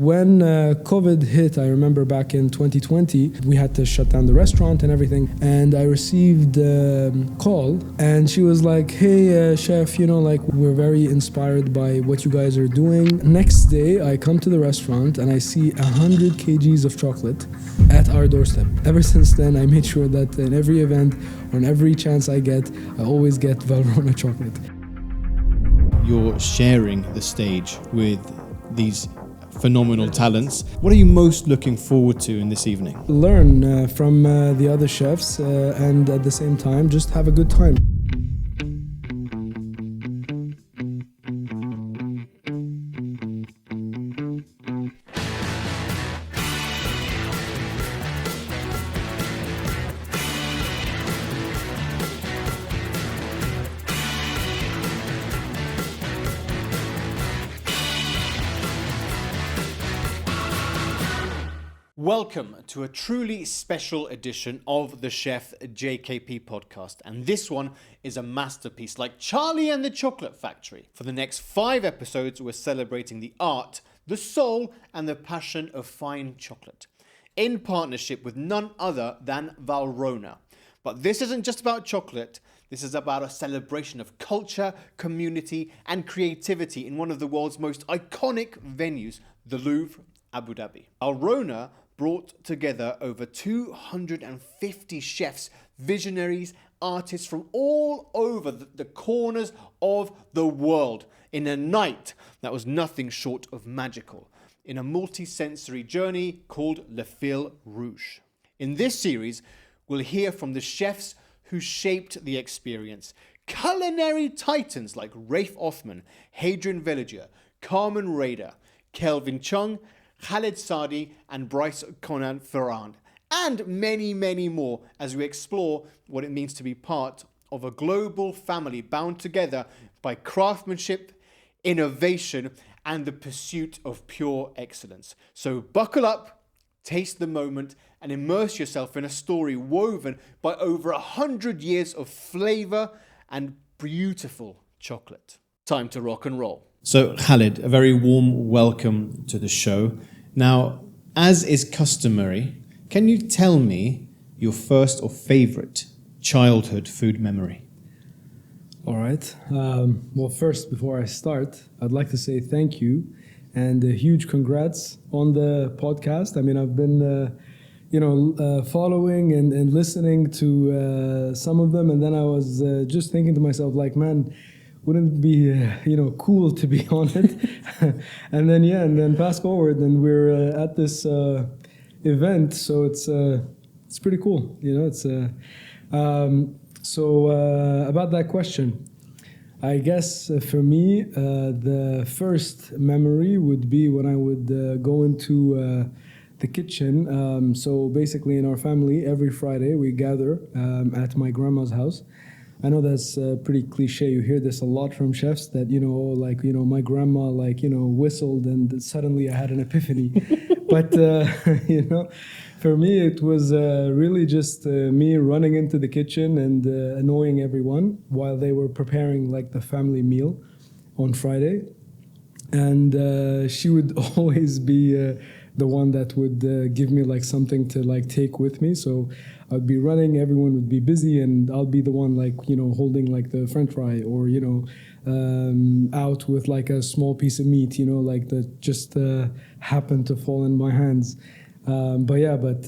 When COVID hit, I remember back in 2020, we had to shut down the restaurant and everything. And I received a call and she was like, hey, chef, we're very inspired by what you guys are doing. Next day, I come to the restaurant and I see 100 kgs of chocolate at our doorstep. Ever since then, I made sure that in every event or in every chance I get, I always get Valrhona chocolate. You're sharing the stage with these phenomenal talents. What are you most looking forward to in this evening? Learn from the other chefs and at the same time just have a good time. Welcome to a truly special edition of the Chef JKP podcast. And this one is a masterpiece like Charlie and the Chocolate Factory. For the next 5 episodes, we're celebrating the art, the soul, and the passion of fine chocolate in partnership with none other than Varlhona. But this isn't just about chocolate. This is about a celebration of culture, community, and creativity in one of the world's most iconic venues, the Louvre Abu Dhabi. Varlhona brought together over 250 chefs, visionaries, artists from all over the corners of the world in a night that was nothing short of magical, in a multi-sensory journey called Le Fil Rouge. In this series, we'll hear from the chefs who shaped the experience, culinary titans like Rafe Othman, Hadrian Villager, Carmen Rader, Kelvin Chung, Khaled Saadi and Bryce Conan Ferrand, and many, many more as we explore what it means to be part of a global family bound together by craftsmanship, innovation, and the pursuit of pure excellence. So buckle up, taste the moment, and immerse yourself in a story woven by over 100 years of flavor and beautiful chocolate. Time to rock and roll. So Khaled, a very warm welcome to the show. Now, as is customary, can you tell me your first or favorite childhood food memory? All right. Well, first, before I start, I'd like to say thank you and a huge congrats on the podcast. I mean, I've been, following and listening to some of them, and then I was just thinking to myself, like, man, wouldn't it be, cool to be on it? and then fast forward, and we're at this event, so it's pretty cool, So about that question, I guess for me, the first memory would be when I would go into the kitchen. So basically, in our family, every Friday we gather at my grandma's house. I know that's pretty cliche. You hear this a lot from chefs that, my grandma, whistled and suddenly I had an epiphany. But, for me, it was really just me running into the kitchen and annoying everyone while they were preparing the family meal on Friday. And she would always be the one that would give me something to take with me. So I'd be running, everyone would be busy, and I'll be the one holding the French fry or out with a small piece of meat, that just happened to fall in my hands. But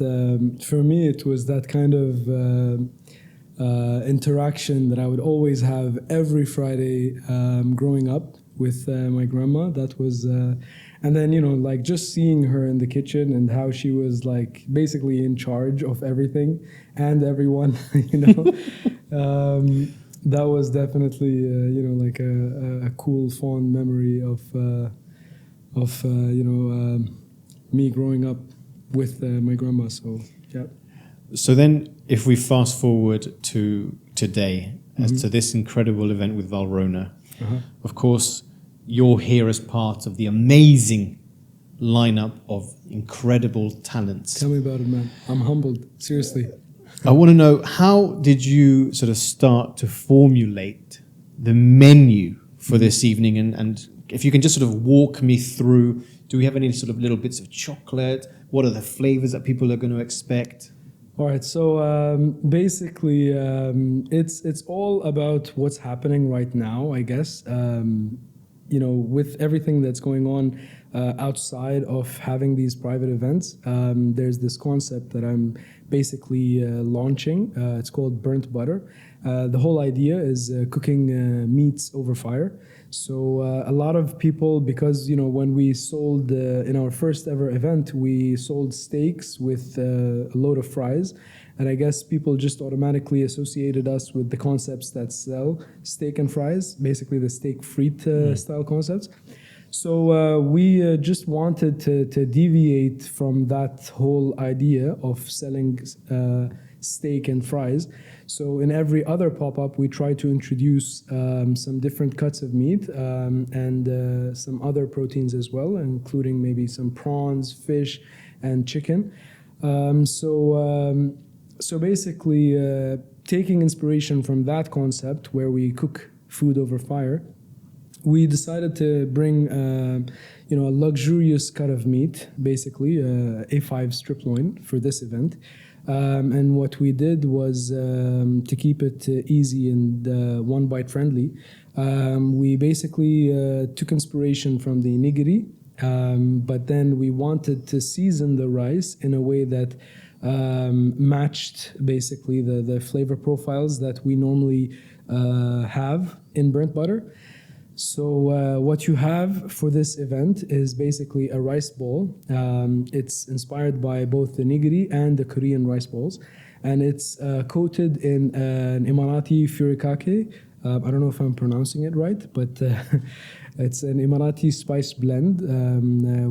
for me it was that kind of interaction that I would always have every Friday growing up with my grandma. That was and then just seeing her in the kitchen and how she was basically in charge of everything and everyone. That was definitely a cool fond memory of me growing up with my grandma. So yeah. So then if we fast forward to today, as to this incredible event with Valrhona, of course you're here as part of the amazing lineup of incredible talents. Tell me about it, man. I'm humbled, seriously. I want to know, how did you sort of start to formulate the menu for this evening? And if you can just sort of walk me through Do we have any sort of little bits of chocolate? What are the flavors that people are going to expect? All right, so basically, it's all about what's happening right now, I guess. With everything that's going on outside of having these private events, there's this concept that I'm basically launching. It's called burnt butter. The whole idea is cooking meats over fire. So a lot of people, because when we sold in our first ever event, we sold steaks with a load of fries, and I guess people just automatically associated us with the concepts that sell steak and fries, basically the steak frite style concepts. So we just wanted to deviate from that whole idea of selling steak and fries. So in every other pop-up, we try to introduce some different cuts of meat and some other proteins as well, including maybe some prawns, fish, and chicken. So basically, taking inspiration from that concept where we cook food over fire, we decided to bring a luxurious cut of meat, basically A5 strip loin for this event. And what we did was to keep it easy and one bite friendly. We basically took inspiration from the nigiri, but then we wanted to season the rice in a way that matched basically the flavor profiles that we normally have in burnt butter. So what you have for this event is basically a rice bowl. It's inspired by both the nigiri and the Korean rice bowls, and it's coated in an Emirati furikake. I don't know if I'm pronouncing it right, but it's an Emirati spice blend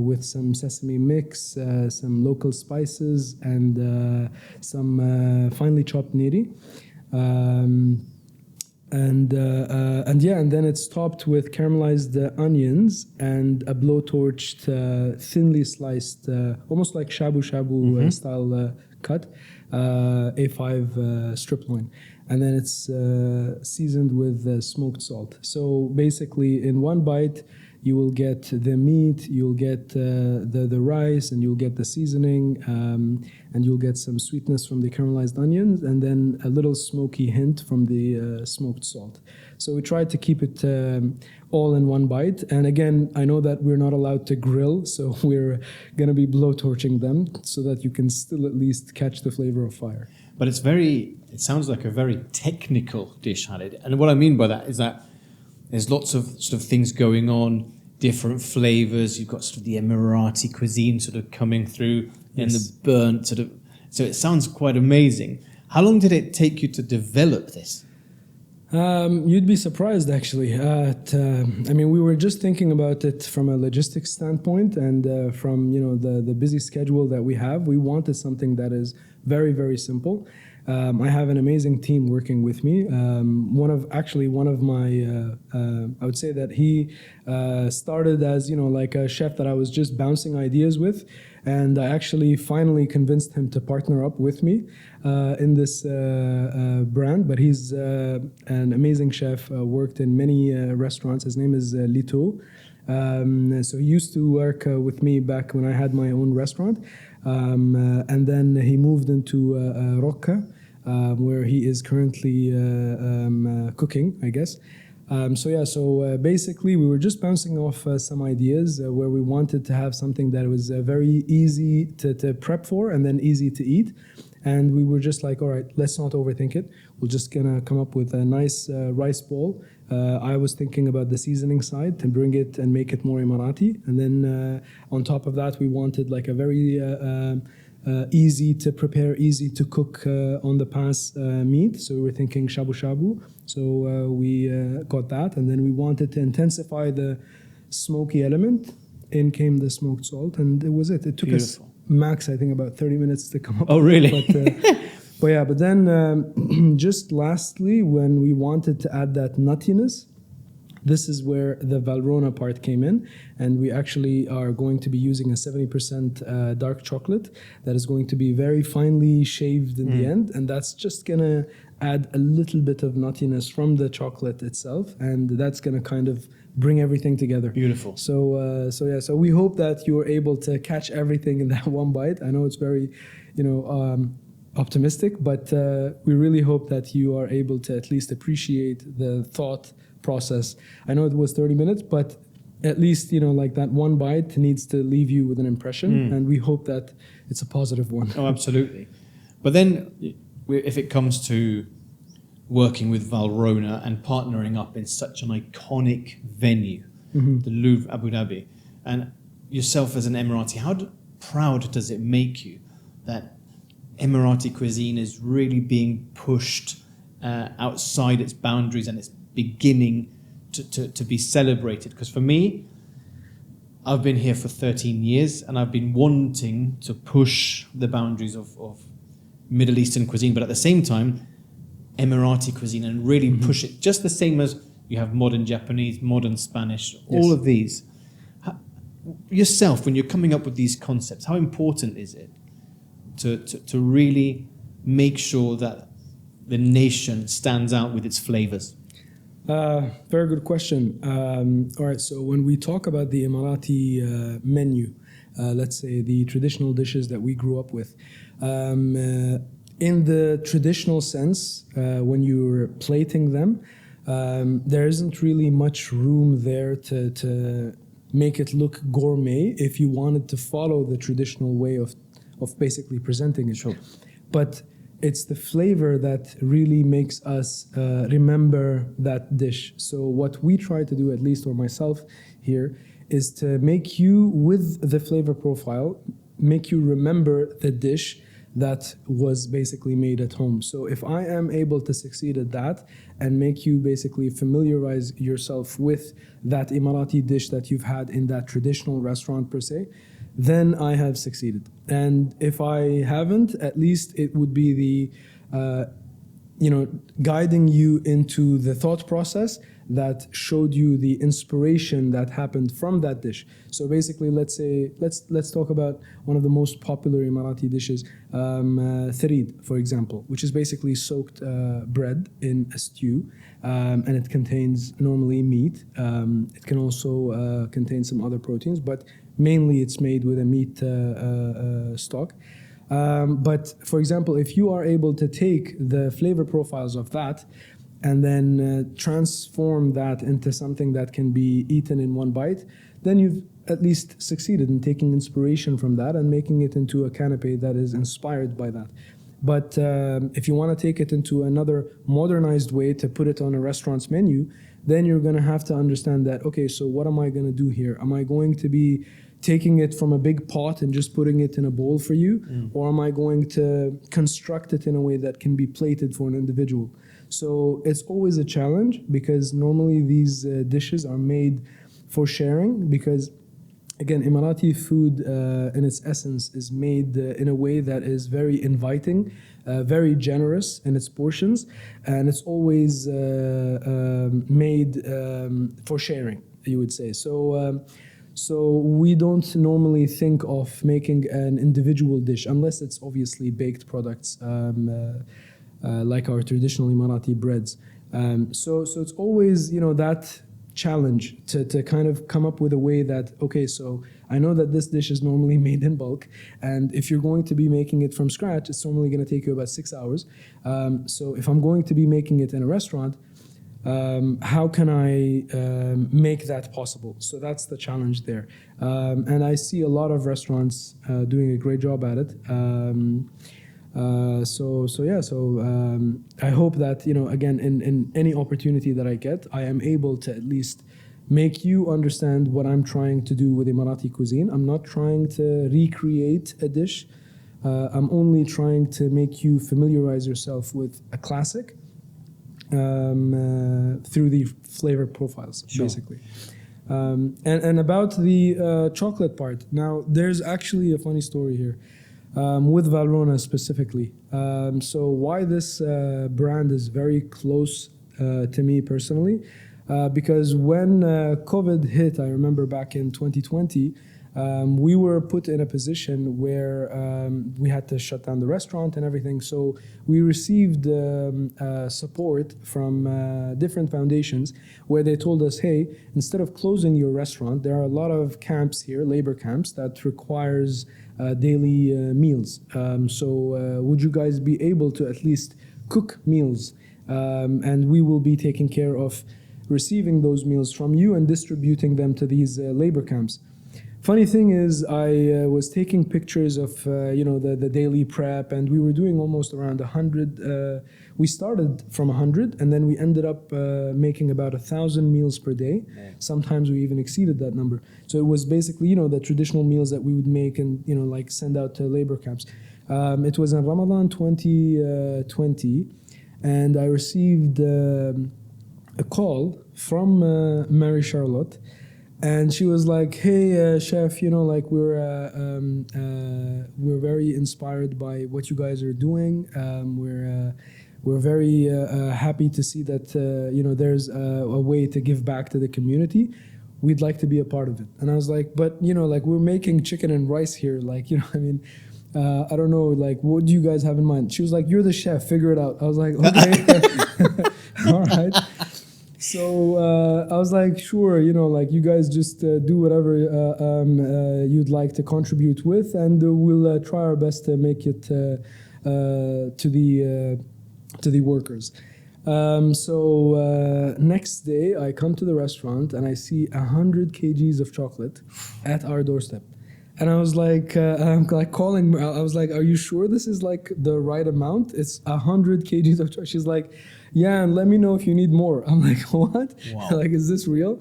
with some sesame mix, some local spices, and some finely chopped niri. And then it's topped with caramelized onions and a blowtorched, thinly sliced, almost like shabu shabu style cut, A5 strip loin. And then it's seasoned with smoked salt. So basically, in one bite, you will get the meat, you'll get the rice, and you'll get the seasoning, and you'll get some sweetness from the caramelized onions, and then a little smoky hint from the smoked salt. So we tried to keep it all in one bite. And again, I know that we're not allowed to grill, so we're going to be blowtorching them so that you can still at least catch the flavor of fire. But it sounds like a very technical dish, Khaled. And what I mean by that is that there's lots of sort of things going on, different flavors. You've got sort of the Emirati cuisine sort of coming through, and the burnt sort of. So it sounds quite amazing. How long did it take you to develop this? You'd be surprised, actually. We were just thinking about it from a logistics standpoint, and from the busy schedule that we have. We wanted something that is very, very simple. I have an amazing team working with me. One of my, I would say that he started as like a chef that I was just bouncing ideas with, and I actually finally convinced him to partner up with me in this brand. But he's an amazing chef, worked in many restaurants. His name is Lito. So he used to work with me back when I had my own restaurant. And then he moved into Rocca, where he is currently cooking, I guess. So basically we were just bouncing off some ideas where we wanted to have something that was very easy to prep for and then easy to eat. And we were just like, all right, let's not overthink it. We're just gonna come up with a nice rice bowl. I was thinking about the seasoning side to bring it and make it more Emirati. And then on top of that, we wanted like a very easy to prepare, easy to cook on the pass meat. So we were thinking shabu shabu. So we got that. And then we wanted to intensify the smoky element. In came the smoked salt, and it was it. It took us max, I think, about 30 minutes to come up. Oh, really? But then just lastly, when we wanted to add that nuttiness, this is where the Valrhona part came in, and we actually are going to be using a 70% dark chocolate that is going to be very finely shaved in the end, and that's just gonna add a little bit of nuttiness from the chocolate itself, and that's gonna kind of bring everything together. Beautiful. So we hope that you're able to catch everything in that one bite. I know it's very, optimistic, but we really hope that you are able to at least appreciate the thought process. I know it was 30 minutes, but at least, like that one bite needs to leave you with an impression, and we hope that it's a positive one. Oh, absolutely. But then if it comes to working with Valrhona and partnering up in such an iconic venue, the Louvre Abu Dhabi, and yourself as an Emirati, how proud does it make you that Emirati cuisine is really being pushed outside its boundaries and it's beginning to be celebrated? Because for me, I've been here for 13 years and I've been wanting to push the boundaries of Middle Eastern cuisine, but at the same time, Emirati cuisine, and really push it just the same as you have modern Japanese, modern Spanish, all of these. Yourself, when you're coming up with these concepts, how important is it to really make sure that the nation stands out with its flavors? Very good question. All right, so when we talk about the Emirati menu, let's say the traditional dishes that we grew up with, in the traditional sense, when you're plating them, there isn't really much room there to make it look gourmet if you wanted to follow the traditional way of basically presenting it. Sure. But it's the flavor that really makes us remember that dish. So what we try to do, at least, or myself here, is to make you, with the flavor profile, make you remember the dish that was basically made at home. So if I am able to succeed at that and make you basically familiarize yourself with that Emirati dish that you've had in that traditional restaurant per se, then I have succeeded. And if I haven't, at least it would be the guiding you into the thought process that showed you the inspiration that happened from that dish. So basically, let's talk about one of the most popular Emirati dishes, tharid, for example, which is basically soaked bread in a stew, and it contains normally meat. It can also contain some other proteins, but mainly it's made with a meat stock. But for example, if you are able to take the flavor profiles of that and then transform that into something that can be eaten in one bite, then you've at least succeeded in taking inspiration from that and making it into a canapé that is inspired by that. But if you want to take it into another modernized way to put it on a restaurant's menu, then you're going to have to understand that, okay, so what am I going to do here? Am I going to be taking it from a big pot and just putting it in a bowl for you? Or am I going to construct it in a way that can be plated for an individual? So it's always a challenge, because normally these dishes are made for sharing, because again, Emirati food in its essence is made in a way that is very inviting, very generous in its portions, and it's always made for sharing, you would say. So we don't normally think of making an individual dish, unless it's obviously baked products, like our traditional Emirati breads. So it's always, that challenge to kind of come up with a way that, okay, so I know that this dish is normally made in bulk, and if you're going to be making it from scratch, it's normally going to take you about 6 hours. So if I'm going to be making it in a restaurant, how can I make that possible? So that's the challenge there. And I see a lot of restaurants doing a great job at it. I hope that, again, in any opportunity that I get, I am able to at least make you understand what I'm trying to do with Emirati cuisine. I'm not trying to recreate a dish. I'm only trying to make you familiarize yourself with a classic through the flavor profiles, basically. And about the chocolate part, now there's actually a funny story here. With Varlhona specifically. So why this brand is very close to me personally, because when COVID hit, I remember back in 2020, we were put in a position where we had to shut down the restaurant and everything. So we received support from different foundations where they told us, hey, instead of closing your restaurant, there are a lot of camps here, labor camps, that requires daily meals. So would you guys be able to at least cook meals? And we will be taking care of receiving those meals from you and distributing them to these labor camps. Funny thing is, I was taking pictures of the daily prep, and we were doing almost around 100. We started from 100, and then we ended up making about 1,000 meals per day. Yeah. Sometimes we even exceeded that number. So it was basically the traditional meals that we would make and like send out to labor camps. It was in Ramadan 2020, and I received a call from Mary Charlotte. And she was like, "Hey, chef, like we're very inspired by what you guys are doing. We're very happy to see that there's a way to give back to the community. We'd like to be a part of it." And I was like, "But like we're making chicken and rice here. Like I don't know. Like, what do you guys have in mind?" She was like, "You're the chef. Figure it out." I was like, "Okay, all right." So I was like, sure, like you guys just do whatever you'd like to contribute with, and we'll try our best to make it to the workers. So next day, I come to the restaurant and I see 100 kgs of chocolate at our doorstep. And I was like, I'm like calling. I was like, "Are you sure this is like the right amount? It's 100 kgs of chocolate." She's like, "Yeah, and let me know if you need more." I'm like, "What? Wow. Like, is this real?"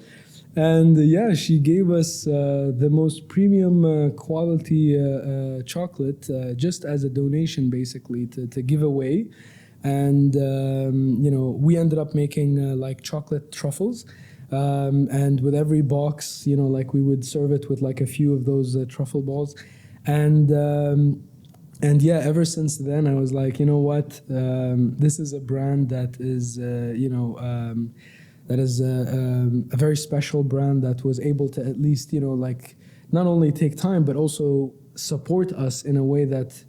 And yeah, she gave us the most premium quality chocolate just as a donation, basically, to give away. And we ended up making like chocolate truffles. And with every box, like we would serve it with like a few of those truffle balls. And yeah, ever since then, I was like, you know what? This is a brand that is, that is a very special brand that was able to at least, like not only take time, but also support us in a way that,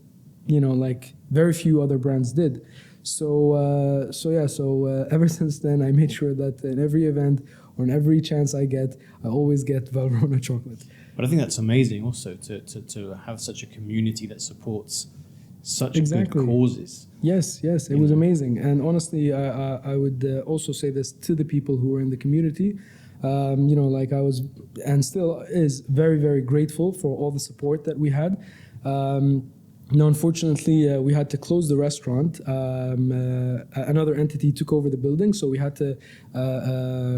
like very few other brands did. So ever since then, I made sure that in every event or in every chance I get, I always get Valrhona chocolate. But I think that's amazing also to have such a community that supports such good causes. Yes, it was amazing. And honestly, I would also say this to the people who were in the community. Like I was and still is very, very grateful for all the support that we had. Unfortunately, we had to close the restaurant. Another entity took over the building, so we had to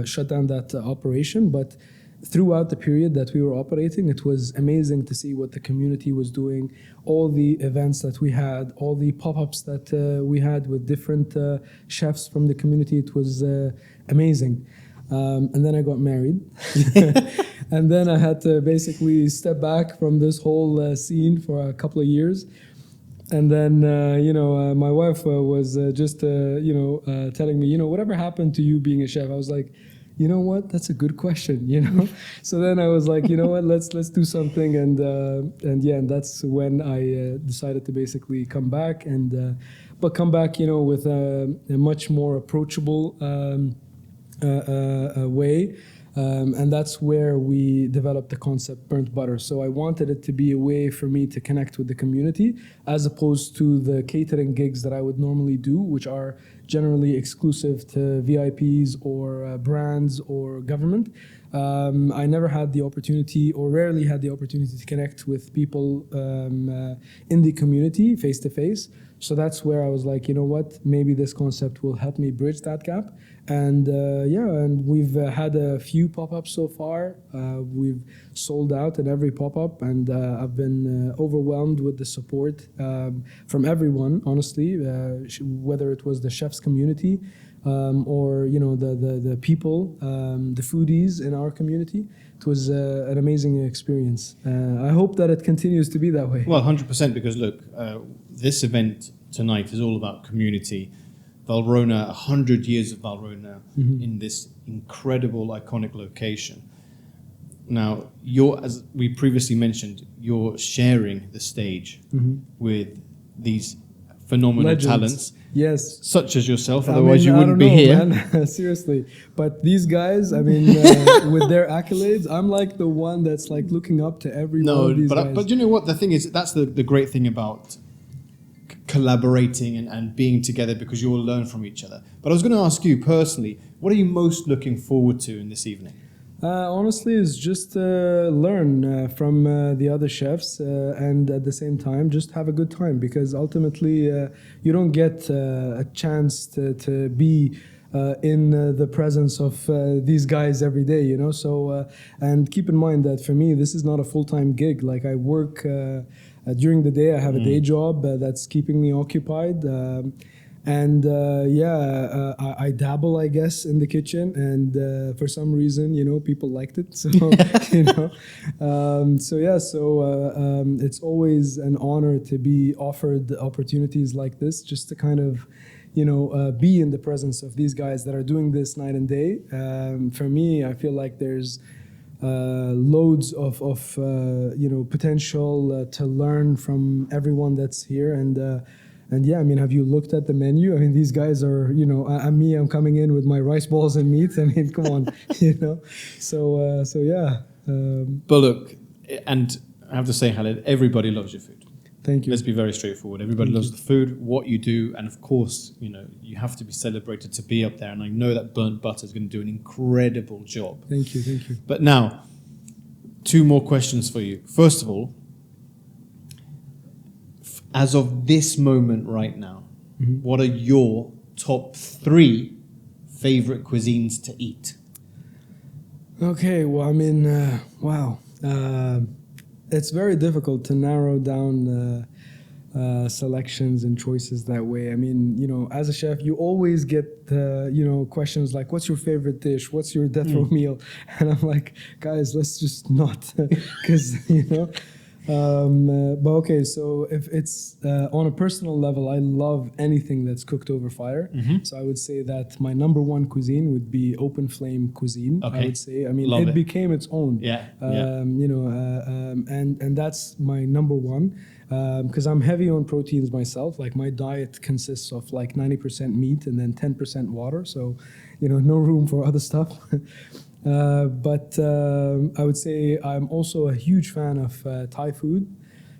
shut down that operation. But throughout the period that we were operating, it was amazing to see what the community was doing, all the events that we had, all the pop-ups that we had with different chefs from the community. It was amazing. And then I got married. And then I had to basically step back from this whole scene for a couple of years. And then, my wife was just, telling me, whatever happened to you being a chef? I was like, you know what? That's a good question, So then I was like, you know what? Let's do something. And that's when I decided to basically come back but come back, with a much more approachable way. And that's where we developed the concept burnt butter. So I wanted it to be a way for me to connect with the community as opposed to the catering gigs that I would normally do, which are generally exclusive to VIPs or brands or government. I never had the opportunity or rarely had the opportunity to connect with people in the community face to face. So that's where I was like, you know what, maybe this concept will help me bridge that gap. And and we've had a few pop-ups so far. We've sold out at every pop-up, and I've been overwhelmed with the support from everyone, honestly, whether it was the chefs community or the people, the foodies in our community. It was an amazing experience. I hope that it continues to be that way. Well, 100%, because look, this event tonight is all about community. Valrhona, 100 years of Valrhona in this incredible, iconic location. Now, as we previously mentioned, you're sharing the stage with these phenomenal Legends. Talents, Yes. such as yourself. Otherwise, you wouldn't be here. Man. Seriously. But these guys, I mean, with their accolades, I'm like the one that's like looking up to every one of these guys. But you know what? The thing is, that's the great thing about collaborating and being together, because you will learn from each other. But I was going to ask you personally, what are you most looking forward to in this evening? Honestly, it's just learn from the other chefs and at the same time just have a good time, because ultimately you don't get a chance to be in the presence of these guys every day, you know. So and keep in mind that for me this is not a full-time gig. Like I work during the day. I have a day job that's keeping me occupied. I dabble, I guess, in the kitchen, and for some reason, you know, people liked it. So, you know, it's always an honor to be offered opportunities like this, just to kind of, you know, be in the presence of these guys that are doing this night and day. For me, I feel like there's loads of you know, potential to learn from everyone that's here. And yeah, I mean, have you looked at the menu? I mean, these guys are, you know, I'm coming in with my rice balls and meat. I mean, come on, you know. So yeah. But look, and I have to say, Khaled, everybody loves your food. Thank you. Let's be very straightforward. Everybody loves the food, what you do, and of course, you know, you have to be celebrated to be up there. And I know that burnt butter is going to do an incredible job. Thank you. But now, 2 more questions for you. First of all, as of this moment right now, what are your top 3 favorite cuisines to eat? Okay, well, I mean, wow. It's very difficult to narrow down selections and choices that way. I mean, you know, as a chef, you always get, you know, questions like, what's your favorite dish? What's your death row meal? And I'm like, guys, let's just not, because, you know. But okay, so if it's on a personal level, I love anything that's cooked over fire. So I would say that my number 1 cuisine would be open flame cuisine. Okay. I would say, I mean, it became its own. You know, and that's my number 1. Because I'm heavy on proteins myself. Like my diet consists of like 90% meat and then 10% water. So, you know, no room for other stuff. But I would say I'm also a huge fan of Thai food.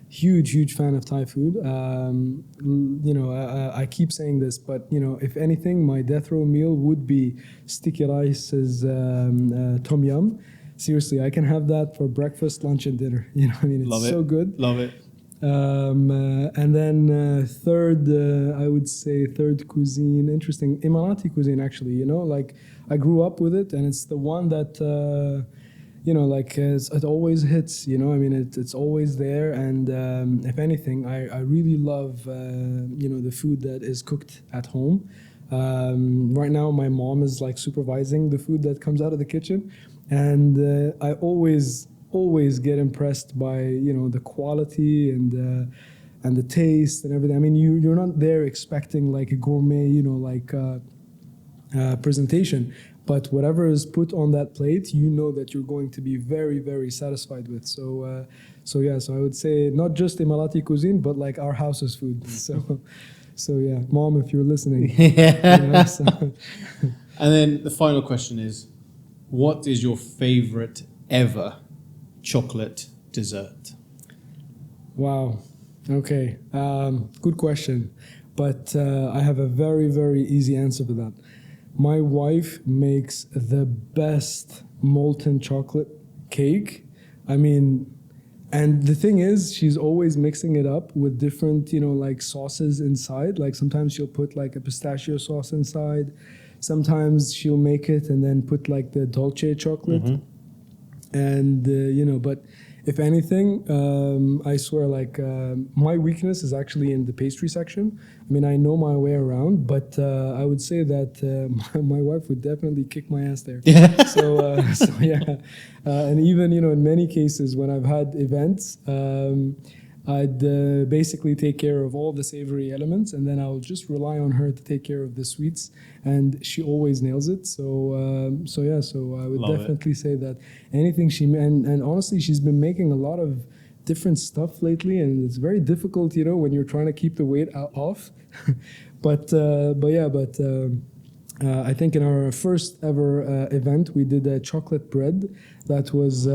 Huge fan of Thai food. You know, I keep saying this, but you know, if anything, my death row meal would be sticky rice's tom yum. Seriously, I can have that for breakfast, lunch, and dinner. You know, I mean, it's so good. Love it. And then third, I would say third cuisine, interesting, Emirati cuisine actually, you know, like I grew up with it and it's the one that, you know, like it always hits, you know, I mean, it's always there. And if anything, I really love, you know, the food that is cooked at home. Right now, my mom is like supervising the food that comes out of the kitchen. And I always get impressed by, you know, the quality and the taste and everything. I mean, you're not there expecting like a gourmet, you know, like presentation, but whatever is put on that plate, you know that you're going to be very, very satisfied with. So yeah, so I would say not just Emirati cuisine, but like our house's food. So yeah, Mom, if you're listening. Yeah. You know, so. And then the final question is, what is your favorite ever chocolate dessert? Wow. Okay. Good question. But I have a very, very easy answer for that. My wife makes the best molten chocolate cake. I mean, and the thing is, she's always mixing it up with different, you know, like sauces inside. Like sometimes she'll put like a pistachio sauce inside. Sometimes she'll make it and then put like the dolce chocolate. And, you know, but if anything, I swear, like, my weakness is actually in the pastry section. I mean, I know my way around, but I would say that my wife would definitely kick my ass there. Yeah. So yeah. And even, you know, in many cases when I've had events, I'd basically take care of all the savory elements, and then I'll just rely on her to take care of the sweets. And she always nails it. So I would Love it. definitely say that anything and honestly, she's been making a lot of different stuff lately, and it's very difficult, when you're trying to keep the weight off. but I think in our first ever event, we did a chocolate bread that was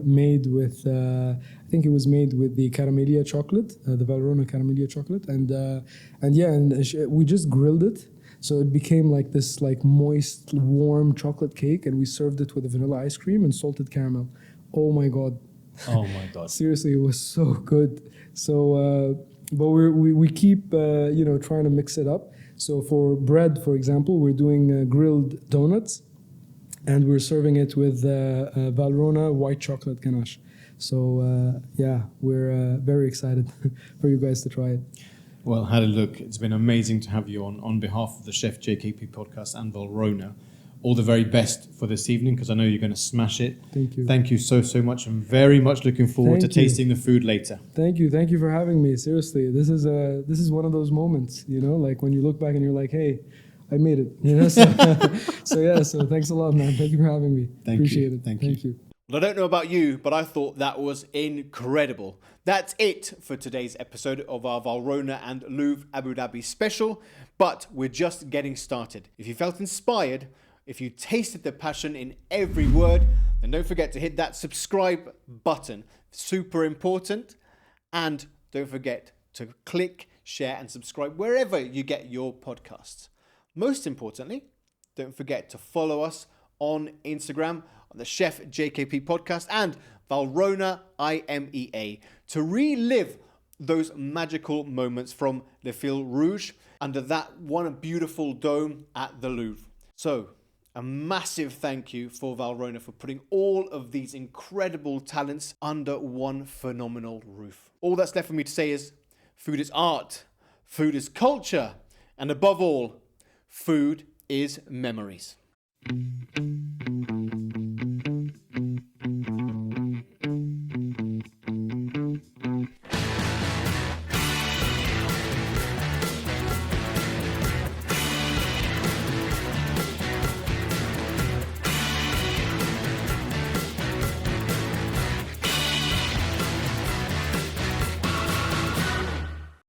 made with, I think it was made with the Caramellia chocolate, the Valrhona Caramellia chocolate, we just grilled it. So it became like this moist, warm chocolate cake, and we served it with a vanilla ice cream and salted caramel. Oh my God. Oh my God. Seriously, it was so good. So, but we keep, trying to mix it up. So for bread, for example, we're doing grilled donuts, and we're serving it with Valrhona white chocolate ganache. So we're very excited for you guys to try it. Well, Khaled, look, it's been amazing to have you on behalf of the Chef JKP podcast and Valrhona. All the very best for this evening, because I know you're going to smash it. Thank you. Thank you so much. I'm very much looking forward to tasting the food later. Thank you for having me. Seriously, this is one of those moments, like when you look back and you're like, hey, I made it. So thanks a lot, man. Thank you for having me. Appreciate it. Thank you. Well, I don't know about you, but I thought that was incredible. That's it for today's episode of our Varlhona and Louvre Abu Dhabi special, but we're just getting started. If you felt inspired, if you tasted the passion in every word, then don't forget to hit that subscribe button. Super important. And don't forget to click, share, and subscribe wherever you get your podcasts. Most importantly, don't forget to follow us on Instagram, on the Chef JKP podcast, and Valrhona IMEA to relive those magical moments from the Fil Rouge under that one beautiful dome at the Louvre. So, a massive thank you for Valrhona for putting all of these incredible talents under one phenomenal roof. All that's left for me to say is, food is art, food is culture, and above all, food is memories.